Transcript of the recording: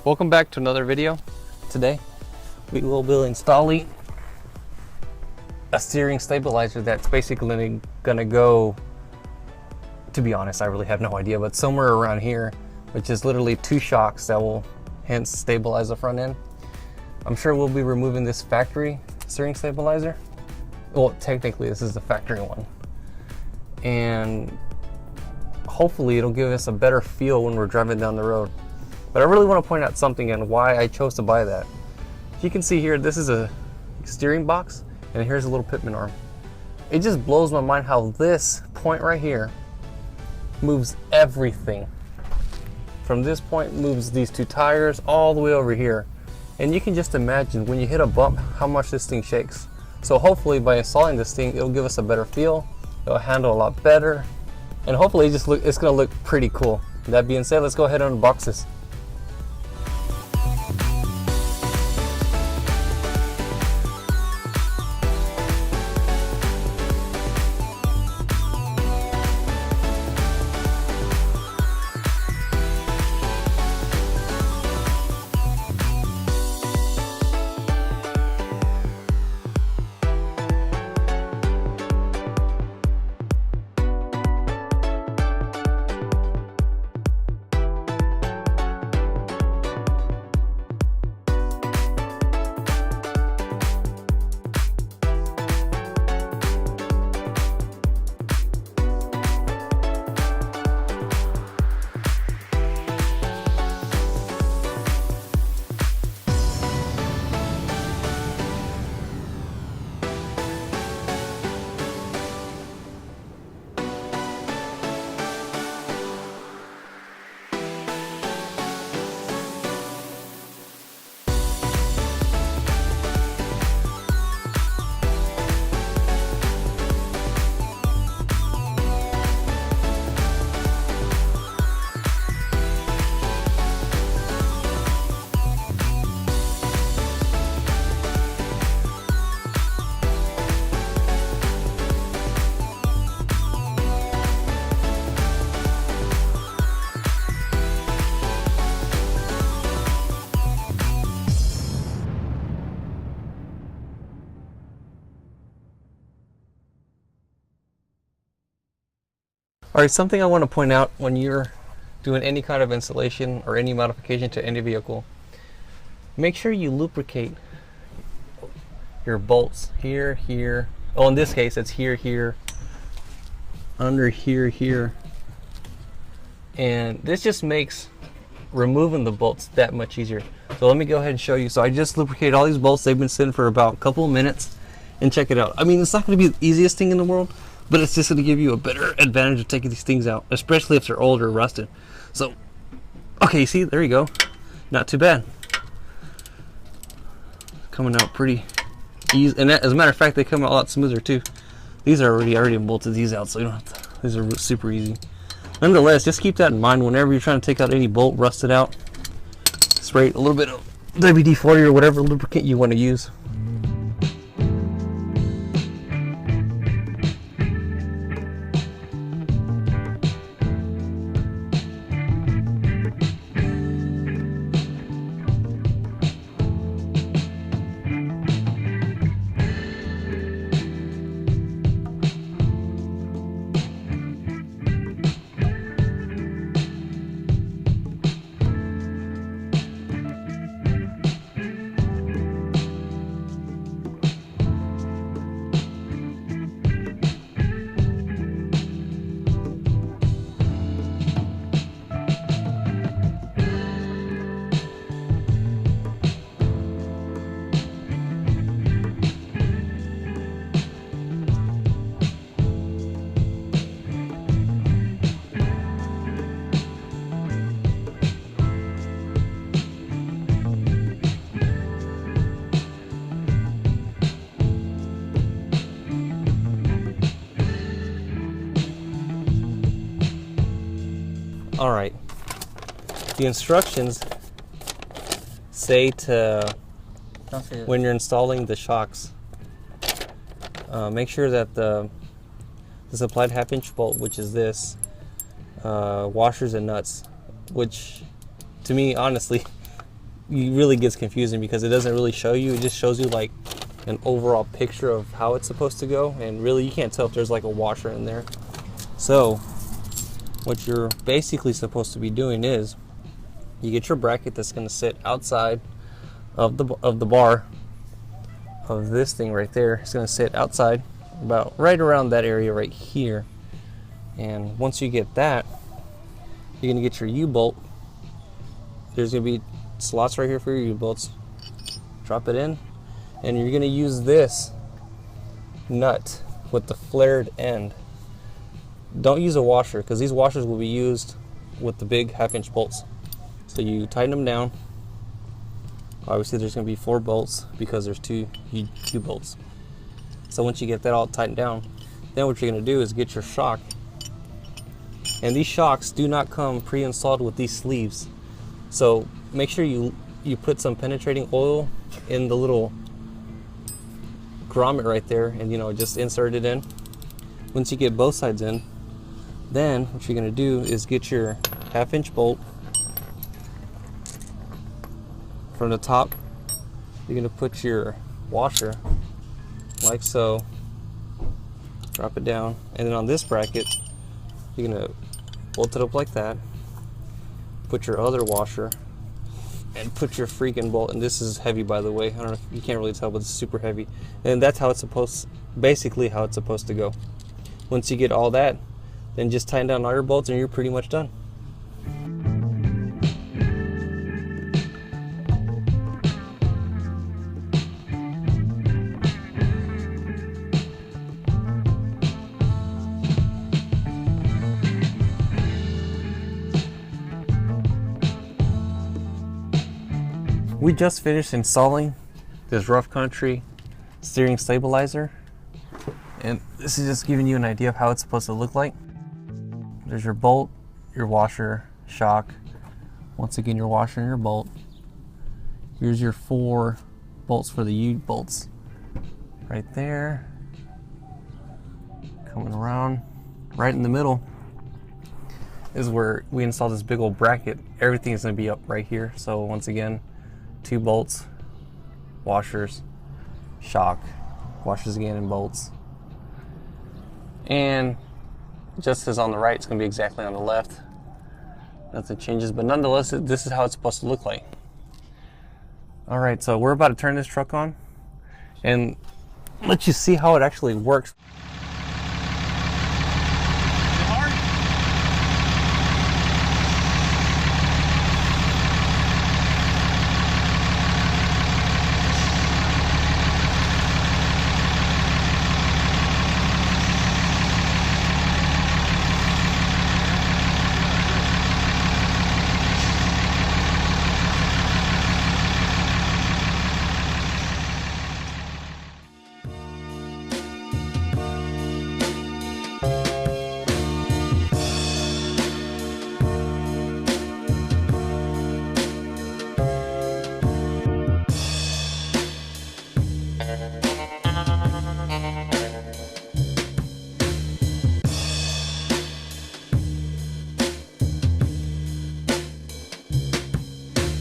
Welcome back to another video. Today we will be installing a steering stabilizer that's basically gonna go, to be honest I really have no idea, but somewhere around here, which is literally two shocks that will hence stabilize the front end. I'm sure we'll be removing this factory steering stabilizer. Well, technically this is the factory one, and hopefully it'll give us a better feel when we're driving down the road. But I really want to point out something and why I chose to buy that. You can see here, this is a steering box, and here's a little pitman arm. It just blows my mind how this point right here moves everything. From this point moves these two tires all the way over here. And you can just imagine when you hit a bump how much this thing shakes. So hopefully by installing this thing, it'll give us a better feel, it'll handle a lot better, and hopefully it's gonna look pretty cool. That being said, let's go ahead and unbox this. Alright, something I want to point out when you're doing any kind of installation or any modification to any vehicle, make sure you lubricate your bolts here, here. Oh, in this case it's here, here, under here, here. And this just makes removing the bolts that much easier. So let me go ahead and show you. So I just lubricated all these bolts. They've been sitting for about a couple of minutes, and check it out. I mean, it's not going to be the easiest thing in the world, but it's just going to give you a better advantage of taking these things out, especially if they're old or rusted. So, okay, see, there you go. Not too bad. Coming out pretty easy. And that, as a matter of fact, they come out a lot smoother too. These are already bolted these out, so you don't have to, these are super easy. Nonetheless, just keep that in mind whenever you're trying to take out any bolt rusted out. Spray a little bit of WD-40 or whatever lubricant you want to use. All right, the instructions say to, when you're installing the shocks, make sure that the supplied 1/2-inch bolt, which is this, washers and nuts, which to me honestly really gets confusing because it doesn't really show you. It just shows you like an overall picture of how it's supposed to go, and really you can't tell if there's like a washer in there. So what you're basically supposed to be doing is you get your bracket that's going to sit outside of the bar of this thing right there. It's going to sit outside about right around that area right here. And once you get that, you're going to get your U-bolt. There's going to be slots right here for your U-bolts. Drop it in, and you're going to use this nut with the flared end. Don't use a washer because these washers will be used with the big 1/2-inch bolts. So you tighten them down. Obviously there's going to be 4 bolts because there's 2 U-bolts. So once you get that all tightened down, then what you're going to do is get your shock. And these shocks do not come pre-installed with these sleeves. So make sure you put some penetrating oil in the little grommet right there, and just insert it in. Once you get both sides in, then what you're going to do is get your 1/2-inch bolt. From the top, you're going to put your washer like so, drop it down, and then on this bracket you're going to bolt it up like that, put your other washer, and put your freaking bolt. And this is heavy, by the way. I don't know if you can't really tell, but it's super heavy. And that's how it's basically how it's supposed to go. Once you get all that, then just tighten down all your bolts and you're pretty much done. We just finished installing this rough country steering stabilizer, and this is just giving you an idea of how it's supposed to look like. There's your bolt, your washer, shock, once again your washer and your bolt. Here's your 4 bolts for the U-bolts right there, coming around. Right in the middle is where we install this big old bracket. Everything is going to be up right here. So once again, 2 bolts, washers, shock, washers again, and bolts. And just as on the right, it's going to be exactly on the left. Nothing changes, but nonetheless, this is how it's supposed to look like. All right, so we're about to turn this truck on and let you see how it actually works.